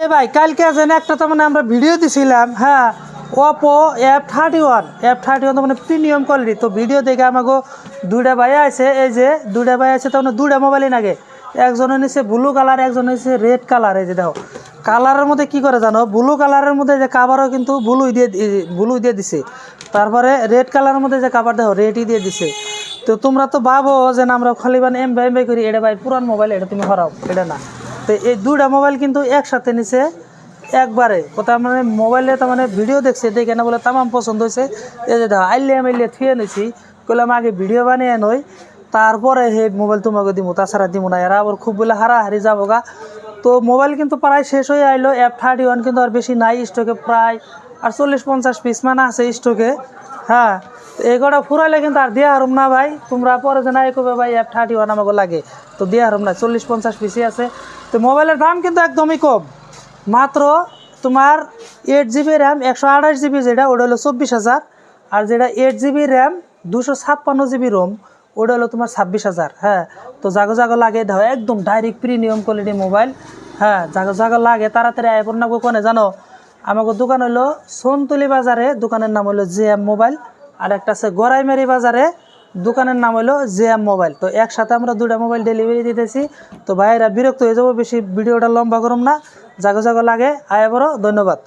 এ ভাই কালকে যেন একটা তো মানে আমরা ভিডিও দিছিলাম, হ্যাঁ, ওপো F31 তো মানে প্রিমিয়াম কোয়ালিটি। তো ভিডিও দেখে আমাকে দুইটা ভাই আছে, এই যে দুইটা ভাই আছে, তো মানে দুইটা মোবাইলই নাগে। একজনের নিচে ব্লু কালার, একজনের নিচে রেড কালার। এই যে দেখো কালারের মধ্যে কি করে জানো, ব্লু কালারের মধ্যে যে কাভারও কিন্তু ব্লু দিয়ে দিছে, তারপরে রেড কালারের মধ্যে যে কাভার দেখো রেডই দিয়ে দিছে। তো তোমরা তো ভাবো যে না আমরা খালি মানে এমবাই করি, এটা ভাই পুরান মোবাইল, এটা তুমি হরাও, এটা না। তো এই দুইটা মোবাইল কিন্তু একসাথে নিছে একবারে। কোথাও মানে মোবাইলে তার মানে ভিডিও দেখছে, দেখে না বলে তামাম পছন্দ হয়েছে। এই যে দেখো আইলে থুয়ে নিছি, কইলাম আগে ভিডিও বানিয়ে নই, তারপরে সেই মোবাইল তোমাকে দিব, তাছাড়া দিব না। এরা আবার খুব বলে হারাহারি যাবো গা। তো মোবাইল কিন্তু প্রায় শেষ হয়ে আইলো। F31 কিন্তু আর বেশি নাই স্টকে, প্রায় আর 40-50 পিস মানে আছে স্টকে, হ্যাঁ। তো এগুলো ফুরাইলে কিন্তু আর দিয়া হারুম না ভাই, তোমরা পরে যে নাই কবে ভাই F31 আমাকে লাগে, তো দিয়া হারুম না, 40-50 পিসই আছে। তো মোবাইলের দাম কিন্তু একদমই কম, মাত্র তোমার 8GB র্যাম 128GB, যেটা ওটা হলো 24,000। আর যেটা 8GB র্যাম 256GB রোম, ওটা হলো তোমার 26,000। হ্যাঁ, তো জাগো লাগে দাও, একদম ডাইরেক্ট প্রিমিয়াম কোয়ালিটি মোবাইল। হ্যাঁ, জাগো লাগে, তাড়াতাড়ি আইফোন না কোনে জানো, আমাকে দোকান হলো সোনতলি বাজারে, দোকানের নাম হলো JM মোবাইল। আর একটা আছে গড়াইমারি বাজারে, দোকানের নাম হলো JM মোবাইল। তো একসাথে আমরা দুটা মোবাইল ডেলিভারি দিতেছি। তো ভাইরা বিরক্ত হয়ে যাবো, বেশি ভিডিওটা লম্বা করুম না, জাগো লাগে আয়া বড়। ধন্যবাদ।